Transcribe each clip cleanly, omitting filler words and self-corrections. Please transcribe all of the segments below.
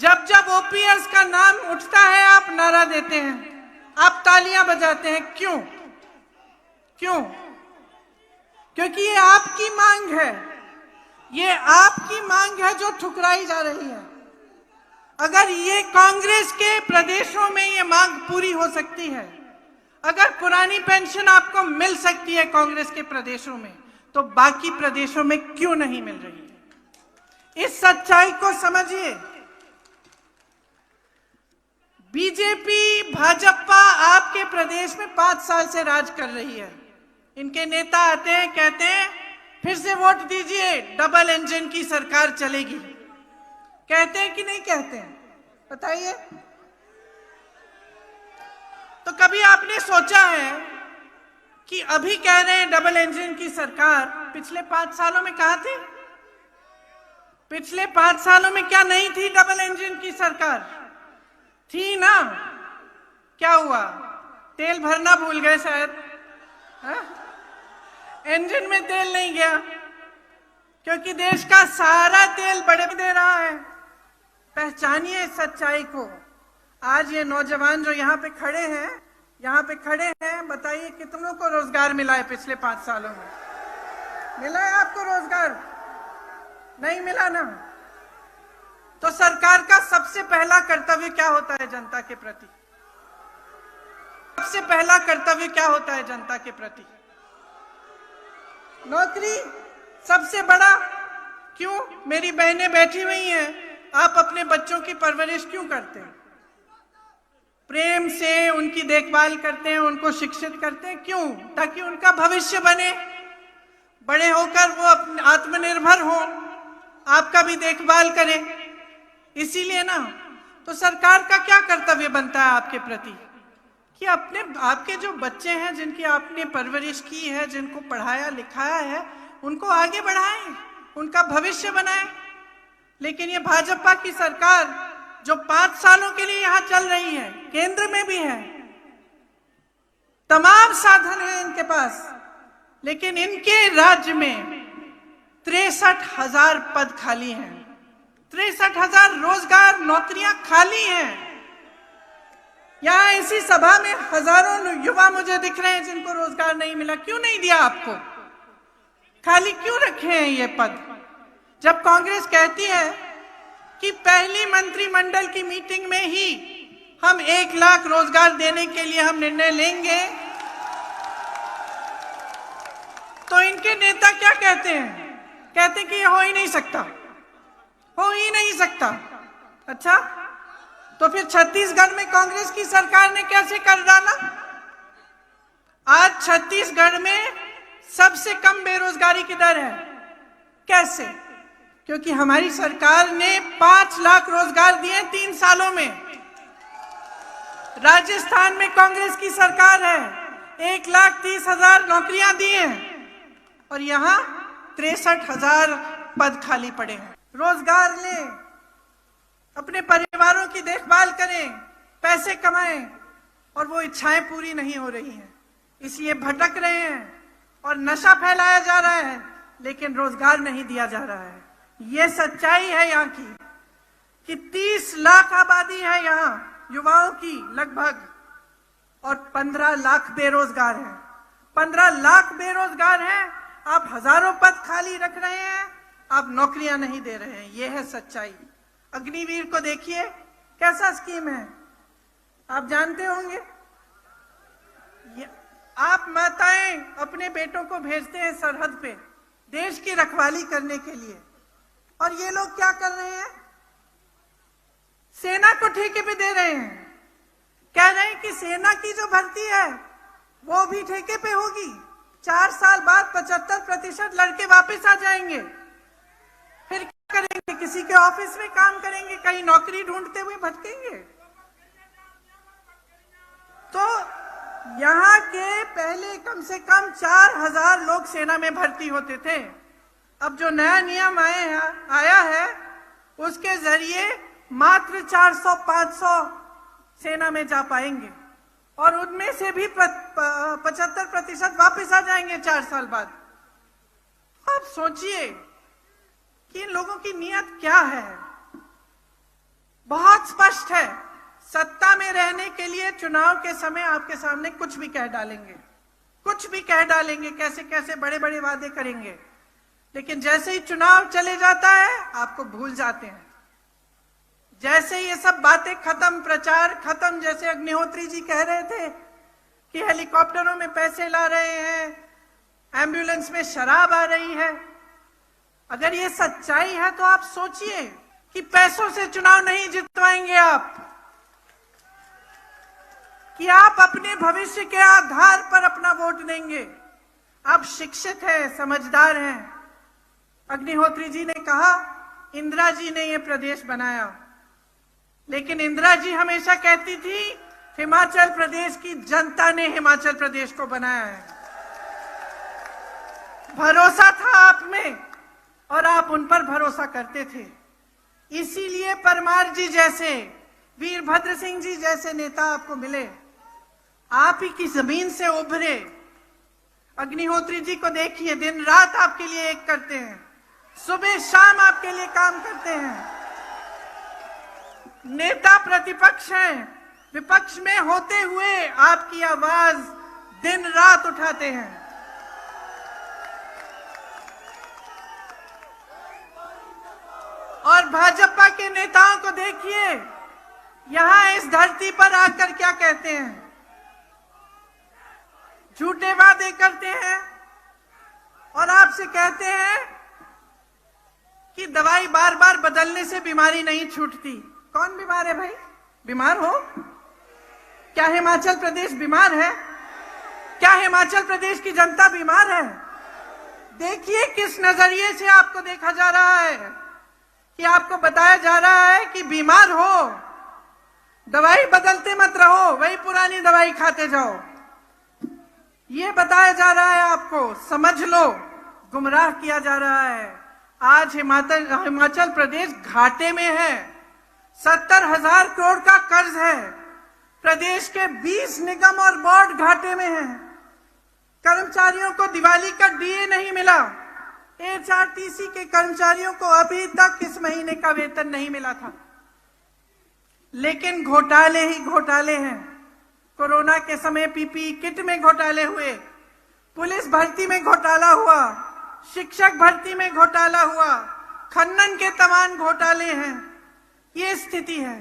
जब जब ओपीएस का नाम उठता है आप नारा देते हैं, आप तालियां बजाते हैं। क्यों? क्यों? क्योंकि ये आपकी मांग है, ये आपकी मांग है जो ठुकराई जा रही है। अगर ये कांग्रेस के प्रदेशों में ये मांग पूरी हो सकती है, अगर पुरानी पेंशन आपको मिल सकती है कांग्रेस के प्रदेशों में, तो बाकी प्रदेशों में क्यों नहीं मिल रही है? इस सच्चाई को समझिए। बीजेपी भाजपा आपके प्रदेश में 5 साल से राज कर रही है। इनके नेता आते हैं, कहते हैं फिर से वोट दीजिए, डबल इंजन की सरकार चलेगी। कहते हैं कि नहीं कहते हैं? बताइए। तो कभी आपने सोचा है कि अभी कह रहे हैं डबल इंजन की सरकार, पिछले 5 सालों में कहां थे? पिछले 5 सालों में क्या नहीं थी डबल इंजन की सरकार? थी ना। क्या हुआ? तेल भरना भूल गए शायद। इंजन में तेल नहीं गया, क्योंकि देश का सारा तेल बड़े दे रहा है। पहचानिए इस सच्चाई को। आज ये नौजवान जो यहाँ पे खड़े हैं, बताइए कितनों को रोजगार मिला है पिछले 5 सालों में? मिला है आपको रोजगार? नहीं मिला ना। तो सरकार का सबसे पहला कर्तव्य क्या होता है जनता के प्रति? सबसे पहला कर्तव्य क्या होता है जनता के प्रति? नौकरी सबसे बड़ा। क्यों? मेरी बहनें बैठी हुई हैं, आप अपने बच्चों की परवरिश क्यों करते हैं? प्रेम से उनकी देखभाल करते हैं, उनको शिक्षित करते हैं। क्यों? ताकि उनका भविष्य बने, बड़े होकर वो आत्मनिर्भर हो, आपका भी देखभाल करें। इसीलिए ना। तो सरकार का क्या कर्तव्य बनता है आपके प्रति कि आपके जो बच्चे हैं, जिनकी आपने परवरिश की है, जिनको पढ़ाया लिखाया है, उनको आगे बढ़ाएं, उनका भविष्य बनाएं। लेकिन ये भाजपा की सरकार जो 5 सालों के लिए यहां चल रही है, केंद्र में भी है, तमाम साधन है इनके पास, लेकिन इनके राज्य में 63,000 पद खाली हैं। 63,000 रोजगार नौकरियां खाली हैं। यहां इसी सभा में हजारों युवा मुझे दिख रहे हैं जिनको रोजगार नहीं मिला। क्यों नहीं दिया आपको? खाली क्यों रखे हैं ये पद? जब कांग्रेस कहती है कि पहली मंत्रिमंडल की मीटिंग में ही हम 1 लाख रोजगार देने के लिए हम निर्णय लेंगे, तो इनके नेता क्या कहते हैं? कहते हैं कि ये हो ही नहीं सकता, हो ही नहीं सकता। अच्छा, तो फिर छत्तीसगढ़ में कांग्रेस की सरकार ने कैसे कर डाला? आज छत्तीसगढ़ में सबसे कम बेरोजगारी की दर है। कैसे? क्योंकि हमारी सरकार ने 5 लाख रोजगार दिए 3 सालों में। राजस्थान में कांग्रेस की सरकार है, 1,30,000 नौकरियां दी हैं, और यहां 63,000 पद खाली पड़े हैं। रोजगार लें, अपने परिवारों की देखभाल करें, पैसे कमाएं, और वो इच्छाएं पूरी नहीं हो रही हैं, इसलिए भटक रहे हैं और नशा फैलाया जा रहा है, लेकिन रोजगार नहीं दिया जा रहा है। ये सच्चाई है यहाँ की कि 30 लाख आबादी है यहाँ युवाओं की लगभग, और 15 लाख बेरोजगार हैं। 15 लाख बेरोजगार हैं, आप हजारों पद खाली रख रहे हैं, आप नौकरियां नहीं दे रहे हैं। ये है सच्चाई। अग्निवीर को देखिए, कैसा स्कीम है, आप जानते होंगे। आप माताएं अपने बेटों को भेजते हैं सरहद पे देश की रखवाली करने के लिए, और ये लोग क्या कर रहे हैं? सेना को ठेके पे दे रहे हैं। कह रहे हैं कि सेना की जो भर्ती है वो भी ठेके पे होगी। 4 साल बाद 75% लड़के वापस आ जाएंगे। फिर क्या करेंगे? किसी के ऑफिस में काम करेंगे, कहीं नौकरी ढूंढते हुए भटकेंगे। तो यहाँ के पहले कम से कम 4,000 लोग सेना में भर्ती होते थे। अब जो नया नियम आया है उसके जरिए मात्र 400-500 सेना में जा पाएंगे, और उनमें से भी 75% वापस आ जाएंगे 4 साल बाद। आप सोचिए कि इन लोगों की नीयत क्या है। बहुत स्पष्ट है, सत्ता में रहने के लिए चुनाव के समय आपके सामने कुछ भी कह डालेंगे, कुछ भी कह डालेंगे, कैसे कैसे बड़े बड़े वादे करेंगे, लेकिन जैसे ही चुनाव चले जाता है आपको भूल जाते हैं। जैसे ये सब बातें खत्म, प्रचार खत्म, जैसे अग्निहोत्री जी कह रहे थे कि हेलीकॉप्टरों में पैसे ला रहे हैं, एम्बुलेंस में शराब आ रही है, अगर ये सच्चाई है तो आप सोचिए कि पैसों से चुनाव नहीं जितवाएंगे आप, कि आप अपने भविष्य के आधार पर अपना वोट देंगे। आप शिक्षित हैं, समझदार हैं। अग्निहोत्री जी ने कहा इंदिरा जी ने ये प्रदेश बनाया, लेकिन इंदिरा जी हमेशा कहती थी हिमाचल प्रदेश की जनता ने हिमाचल प्रदेश को बनाया है। भरोसा था आप में और आप उन पर भरोसा करते थे। इसीलिए परमार जी जैसे, वीरभद्र सिंह जी जैसे नेता आपको मिले, आप ही की जमीन से उभरे। अग्निहोत्री जी को देखिए, दिन रात आपके लिए एक करते हैं, सुबह शाम आपके लिए काम करते हैं। नेता प्रतिपक्ष हैं, विपक्ष में होते हुए आपकी आवाज दिन रात उठाते हैं। और भाजपा के नेताओं को देखिए, यहां इस धरती पर आकर क्या कहते हैं, झूठे वादे करते हैं और आपसे कहते हैं कि दवाई बार बार बदलने से बीमारी नहीं छूटती। कौन बीमार है भाई? बीमार हो? क्या हिमाचल प्रदेश बीमार है? क्या हिमाचल प्रदेश की जनता बीमार है? देखिए किस नजरिए से आपको देखा जा रहा है, कि आपको बताया जा रहा है कि बीमार हो, दवाई बदलते मत रहो, वही पुरानी दवाई खाते जाओ। ये बताया जा रहा है आपको, समझ लो, गुमराह किया जा रहा है। आज हिमाचल प्रदेश घाटे में है, 70,000 करोड़ का कर्ज है। प्रदेश के 20 निगम और बोर्ड घाटे में हैं। कर्मचारियों को दिवाली का डीए नहीं मिला। एचआरटीसी के कर्मचारियों को अभी तक इस महीने का वेतन नहीं मिला था। लेकिन घोटाले ही घोटाले हैं। कोरोना के समय पीपीई किट में घोटाले हुए, पुलिस भर्ती में घोटाला हुआ, शिक्षक भर्ती में घोटाला हुआ, खनन के तमाम घोटाले हैं। ये स्थिति है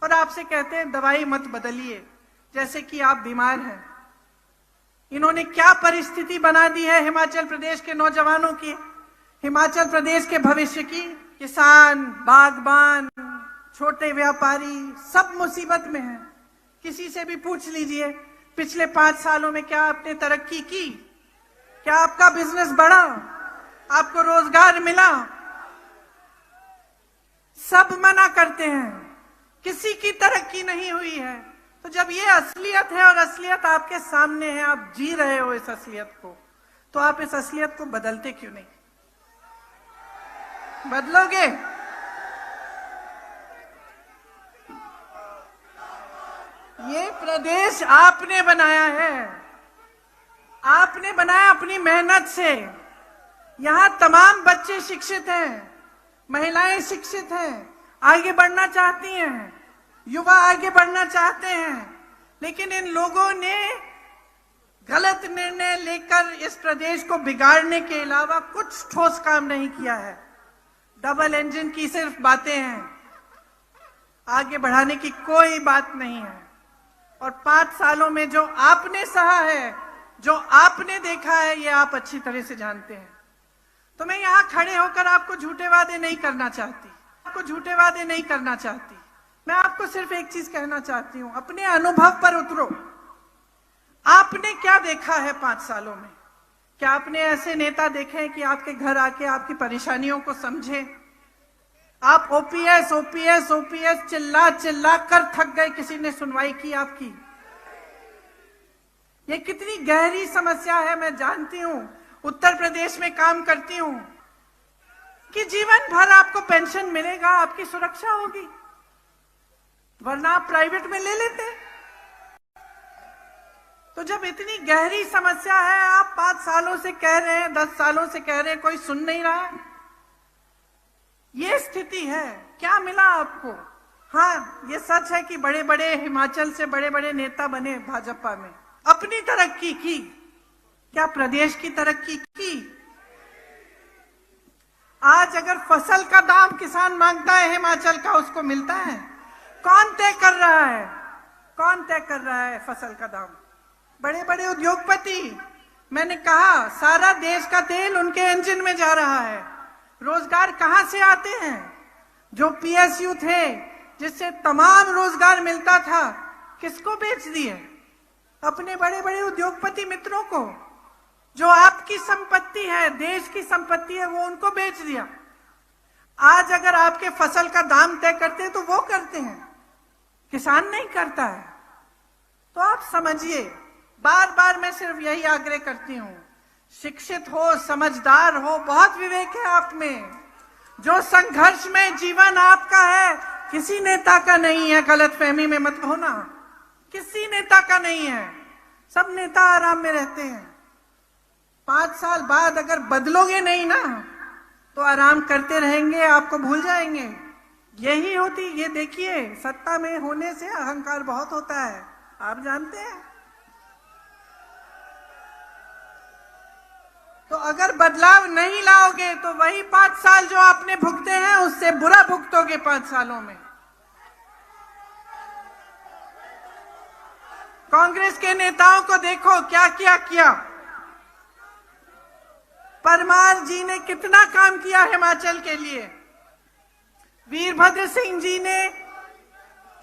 और आपसे कहते हैं दवाई मत बदलिए, जैसे कि आप बीमार हैं। इन्होंने क्या परिस्थिति बना दी है हिमाचल प्रदेश के नौजवानों की, हिमाचल प्रदेश के भविष्य की। किसान, बागबान, छोटे व्यापारी सब मुसीबत में हैं। किसी से भी पूछ लीजिए पिछले 5 सालों में क्या आपने तरक्की की, क्या आपका बिजनेस बढ़ा, आपको रोजगार मिला? सब मना करते हैं, किसी की तरक्की नहीं हुई है। तो जब ये असलियत है और असलियत आपके सामने है, आप जी रहे हो इस असलियत को, तो आप इस असलियत को बदलते क्यों नहीं? बदलोगे? ये प्रदेश आपने बनाया है, आपने बनाया अपनी मेहनत से। यहां तमाम बच्चे शिक्षित हैं, महिलाएं शिक्षित हैं, आगे बढ़ना चाहती हैं, युवा आगे बढ़ना चाहते हैं, लेकिन इन लोगों ने गलत निर्णय लेकर इस प्रदेश को बिगाड़ने के अलावा कुछ ठोस काम नहीं किया है। डबल इंजन की सिर्फ बातें हैं, आगे बढ़ाने की कोई बात नहीं है। और 5 सालों में जो आपने सहा है, जो आपने देखा है, ये आप अच्छी तरह से जानते हैं। तो मैं यहां खड़े होकर आपको झूठे वादे नहीं करना चाहती, आपको झूठे वादे नहीं करना चाहती। मैं आपको सिर्फ एक चीज कहना चाहती हूं, अपने अनुभव पर उतरो। आपने क्या देखा है 5 सालों में? क्या आपने ऐसे नेता देखे हैं कि आपके घर आके आपकी परेशानियों को समझे? आप ओपीएस ओपीएस ओपीएस चिल्ला चिल्ला कर थक गए, किसी ने सुनवाई की आपकी? ये कितनी गहरी समस्या है, मैं जानती हूं, उत्तर प्रदेश में काम करती हूं, कि जीवन भर आपको पेंशन मिलेगा, आपकी सुरक्षा होगी, वरना आप प्राइवेट में ले लेते। तो जब इतनी गहरी समस्या है, आप 5 सालों से कह रहे हैं, 10 सालों से कह रहे हैं, कोई सुन नहीं रहा है। ये स्थिति है। क्या मिला आपको? हाँ, ये सच है कि बड़े बड़े हिमाचल से बड़े बड़े नेता बने भाजपा में, अपनी तरक्की की, क्या प्रदेश की तरक्की की? आज अगर फसल का दाम किसान मांगता है हिमाचल का, उसको मिलता है? कौन तय कर रहा है? कौन तय कर रहा है फसल का दाम? बड़े बड़े उद्योगपति। मैंने कहा सारा देश का तेल उनके इंजन में जा रहा है। रोजगार कहां से आते हैं? जो पीएसयू थे, जिससे तमाम रोजगार मिलता था, किसको बेच दिए? अपने बड़े बड़े उद्योगपति मित्रों को। जो आपकी संपत्ति है, देश की संपत्ति है, वो उनको बेच दिया। आज अगर आपके फसल का दाम तय करते हैं तो वो करते हैं, किसान नहीं करता है। तो आप समझिए, बार बार मैं सिर्फ यही आग्रह करती हूं, शिक्षित हो, समझदार हो, बहुत विवेक है आप में। जो संघर्ष में जीवन आपका है, किसी नेता का नहीं है, गलतफहमी में मत होना, किसी नेता का नहीं है। सब नेता आराम में रहते हैं। 5 साल बाद अगर बदलोगे नहीं ना, तो आराम करते रहेंगे, आपको भूल जाएंगे। यही होती, ये देखिए, सत्ता में होने से अहंकार बहुत होता है, आप जानते हैं। तो अगर बदलाव नहीं लाओगे तो वही 5 साल जो आपने भुगते हैं, उससे बुरा भुगतोगे 5 सालों में। कांग्रेस के नेताओं को देखो क्या किया। परमार जी ने कितना काम किया हिमाचल के लिए। वीरभद्र सिंह जी ने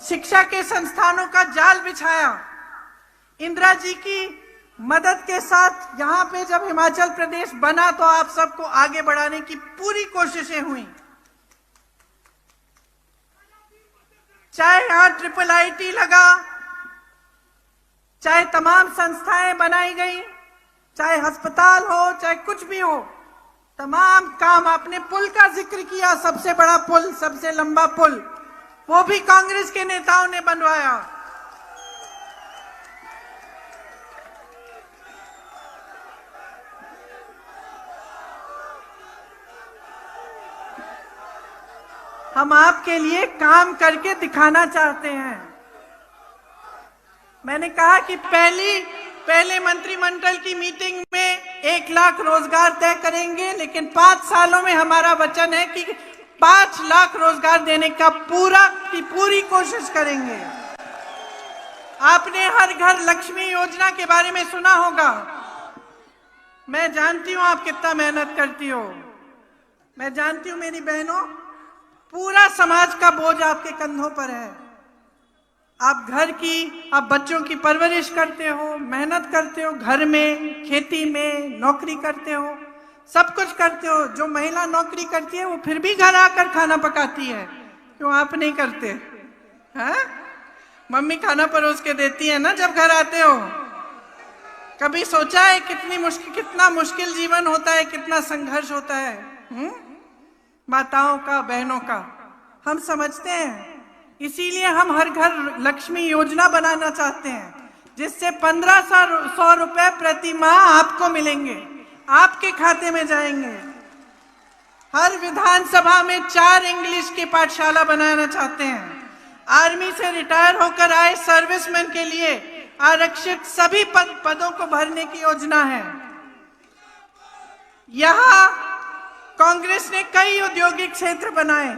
शिक्षा के संस्थानों का जाल बिछाया। इंदिरा जी की मदद के साथ यहाँ पे जब हिमाचल प्रदेश बना, तो आप सबको आगे बढ़ाने की पूरी कोशिशें हुई। चाहे यहाँ IIIT लगा, चाहे तमाम संस्थाएं बनाई गई, चाहे अस्पताल हो, चाहे कुछ भी हो, तमाम काम। आपने पुल का जिक्र किया, सबसे बड़ा पुल, सबसे लंबा पुल, वो भी कांग्रेस के नेताओं ने बनवाया। हम आपके लिए काम करके दिखाना चाहते हैं। मैंने कहा कि पहले मंत्रिमंडल की मीटिंग में 1 लाख रोजगार तय करेंगे, लेकिन 5 सालों में हमारा वचन है कि 5 लाख रोजगार देने का पूरी कोशिश करेंगे। आपने हर घर लक्ष्मी योजना के बारे में सुना होगा। मैं जानती हूं आप कितना मेहनत करती हो। मैं जानती हूं मेरी बहनों, पूरा समाज का बोझ आपके कंधों पर है। आप आप बच्चों की परवरिश करते हो, मेहनत करते हो, घर में, खेती में, नौकरी करते हो, सब कुछ करते हो। जो महिला नौकरी करती है वो फिर भी घर आकर खाना पकाती है, क्यों आप नहीं करते? हाँ, मम्मी खाना परोस के देती है ना जब घर आते हो। कभी सोचा है कितना मुश्किल जीवन होता है, कितना संघर्ष होता है माताओं का, बहनों का? हम समझते हैं। इसीलिए हम हर घर लक्ष्मी योजना बनाना चाहते हैं, जिससे 1500 रुपए प्रति माह आपको मिलेंगे, आपके खाते में जाएंगे। हर विधानसभा में 4 इंग्लिश की पाठशाला बनाना चाहते हैं। आर्मी से रिटायर होकर आए सर्विसमैन के लिए आरक्षित सभी पदों को भरने की योजना है। यहाँ कांग्रेस ने कई औद्योगिक क्षेत्र बनाए,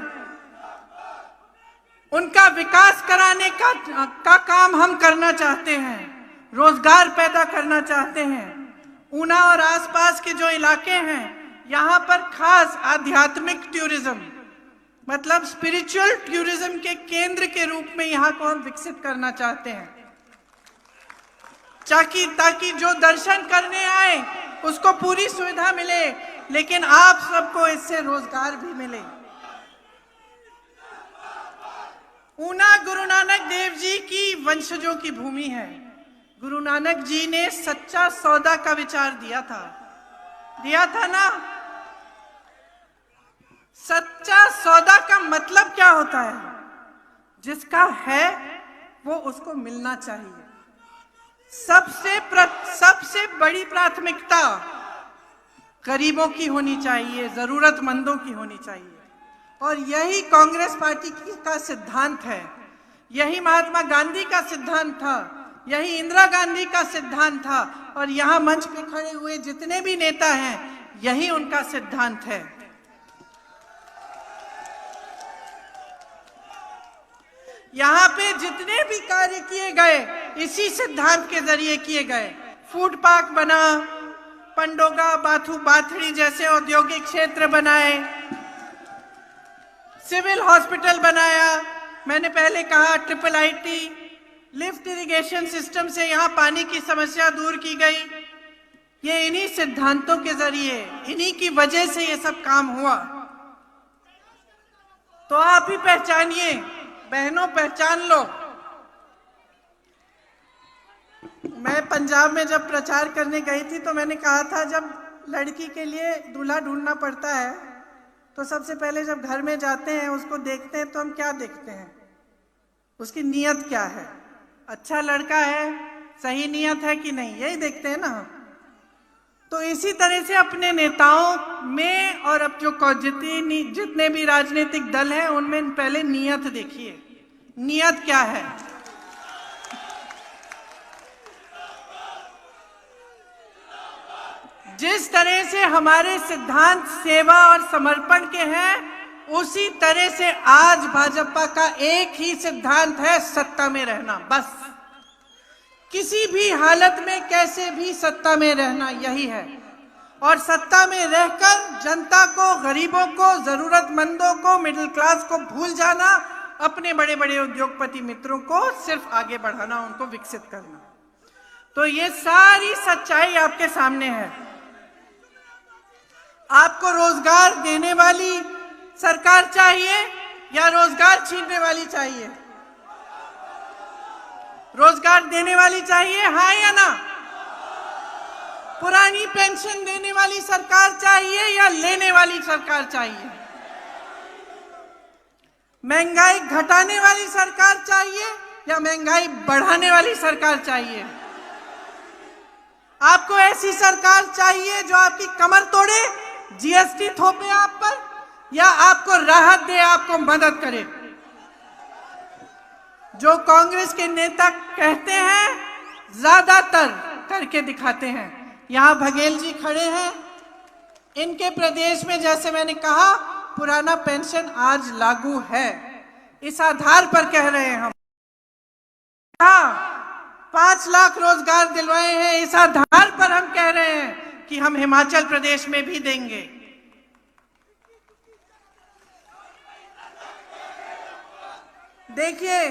उनका विकास कराने का काम हम करना चाहते हैं, रोजगार पैदा करना चाहते हैं। ऊना और आसपास के जो इलाके हैं, यहाँ पर खास आध्यात्मिक टूरिज्म, मतलब स्पिरिचुअल टूरिज्म के केंद्र के रूप में यहाँ को हम विकसित करना चाहते हैं, ताकि जो दर्शन करने आए उसको पूरी सुविधा मिले, लेकिन आप सबको इससे रोजगार भी मिले। ऊना गुरु नानक देव जी की वंशजों की भूमि है। गुरु नानक जी ने सच्चा सौदा का विचार दिया था ना। सच्चा सौदा का मतलब क्या होता है? जिसका है वो उसको मिलना चाहिए। सबसे बड़ी प्राथमिकता गरीबों की होनी चाहिए, जरूरतमंदों की होनी चाहिए। और यही कांग्रेस पार्टी का सिद्धांत है, यही महात्मा गांधी का सिद्धांत था, यही इंदिरा गांधी का सिद्धांत था, और यहाँ मंच पे खड़े हुए जितने भी नेता हैं यही उनका सिद्धांत है। यहाँ पे जितने भी कार्य किए गए इसी सिद्धांत के जरिए किए गए। फूड पार्क बना, पंडोगा, बाथू, बाथड़ी जैसे औद्योगिक क्षेत्र बनाए, सिविल हॉस्पिटल बनाया, मैंने पहले कहा triple IIT, lift irrigation system से यहाँ पानी की समस्या दूर की गई। ये इन्हीं सिद्धांतों के जरिए, इन्हीं की वजह से ये सब काम हुआ। तो आप ही पहचानिए, बहनों पहचान लो। मैं पंजाब में जब प्रचार करने गई थी तो मैंने कहा था जब लड़की के लिए दूल्हा ढूंढना पड़ता है तो सबसे पहले जब घर में जाते हैं उसको देखते हैं तो हम क्या देखते हैं, उसकी नीयत क्या है, अच्छा लड़का है, सही नीयत है कि नहीं, यही देखते हैं ना। तो इसी तरह से अपने नेताओं में और अब जो जितने भी राजनीतिक दल हैं उनमें पहले नीयत देखिए, नीयत क्या है। जिस तरह से हमारे सिद्धांत सेवा और समर्पण के हैं उसी तरह से आज भाजपा का एक ही सिद्धांत है, सत्ता में रहना, बस। किसी भी हालत में कैसे भी सत्ता में रहना, यही है। और सत्ता में रहकर जनता को, गरीबों को, जरूरतमंदों को, मिडिल क्लास को भूल जाना, अपने बड़े बड़े उद्योगपति मित्रों को सिर्फ आगे बढ़ाना, उनको विकसित करना। तो ये सारी सच्चाई आपके सामने है। आपको रोजगार देने वाली सरकार चाहिए या रोजगार छीनने वाली चाहिए? रोजगार देने वाली चाहिए, हाँ या ना? पुरानी पेंशन देने वाली सरकार चाहिए या लेने वाली सरकार चाहिए? महंगाई घटाने वाली सरकार चाहिए या महंगाई बढ़ाने वाली सरकार चाहिए? आपको ऐसी सरकार चाहिए जो आपकी कमर तोड़े, GST थोपे आप पर, या आपको राहत दे, आपको मदद करे? जो कांग्रेस के नेता कहते हैं ज्यादातर करके दिखाते हैं। यहाँ बघेल जी खड़े हैं, इनके प्रदेश में जैसे मैंने कहा पुराना पेंशन आज लागू है, इस आधार पर कह रहे हैं हम। हाँ, 5 लाख रोजगार दिलवाए हैं, इस आधार पर हम कह रहे हैं कि हम हिमाचल प्रदेश में भी देंगे। देखिए,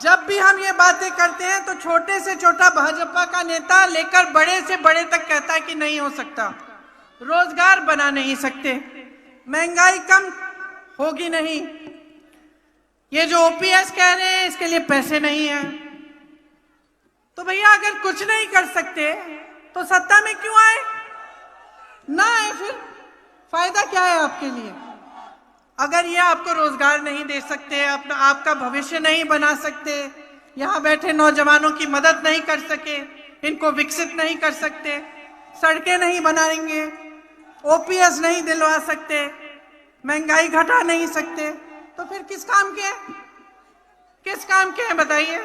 जब भी हम ये बातें करते हैं तो छोटे से छोटा भाजपा का नेता लेकर बड़े से बड़े तक कहता है कि नहीं हो सकता, रोजगार बना नहीं सकते, महंगाई कम होगी नहीं, ये जो OPS कह रहे हैं इसके लिए पैसे नहीं है। तो भैया अगर कुछ नहीं कर सकते तो सत्ता में क्यों आए? ना आए, फिर फायदा क्या है आपके लिए? अगर ये आपको रोजगार नहीं दे सकते, अपना आपका भविष्य नहीं बना सकते, यहाँ बैठे नौजवानों की मदद नहीं कर सके, इनको विकसित नहीं कर सकते, सड़कें नहीं बनाएंगे, OPS नहीं दिलवा सकते, महंगाई घटा नहीं सकते, तो फिर किस काम के हैं? किस काम के हैं बताइए?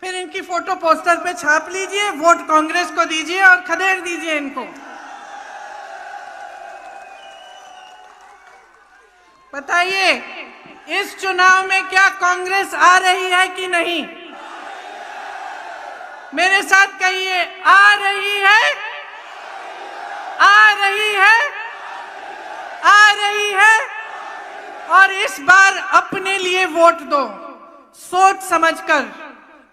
फिर इनकी फोटो पोस्टर पे छाप लीजिए, वोट कांग्रेस को दीजिए और खदेड़ दीजिए इनको। बताइए, इस चुनाव में क्या कांग्रेस आ रही है कि नहीं? मेरे साथ कहिए, आ रही है, आ रही है, आ रही है। और इस बार अपने लिए वोट दो, सोच समझकर,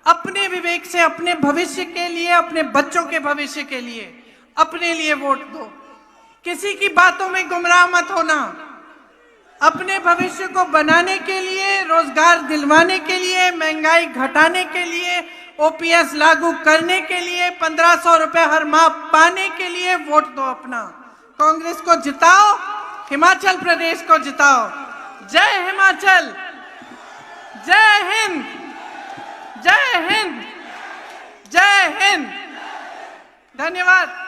अपने विवेक से, अपने भविष्य के लिए, अपने बच्चों के भविष्य के लिए, अपने लिए वोट दो। किसी की बातों में गुमराह मत होना। अपने भविष्य को बनाने के लिए, रोजगार दिलवाने के लिए, महंगाई घटाने के लिए, OPS लागू करने के लिए, 1500 रुपए हर माह पाने के लिए वोट दो अपना। कांग्रेस को जिताओ, हिमाचल प्रदेश को जिताओ। जय हिमाचल, जय हिंद, जय हिंद, जय हिंद। धन्यवाद।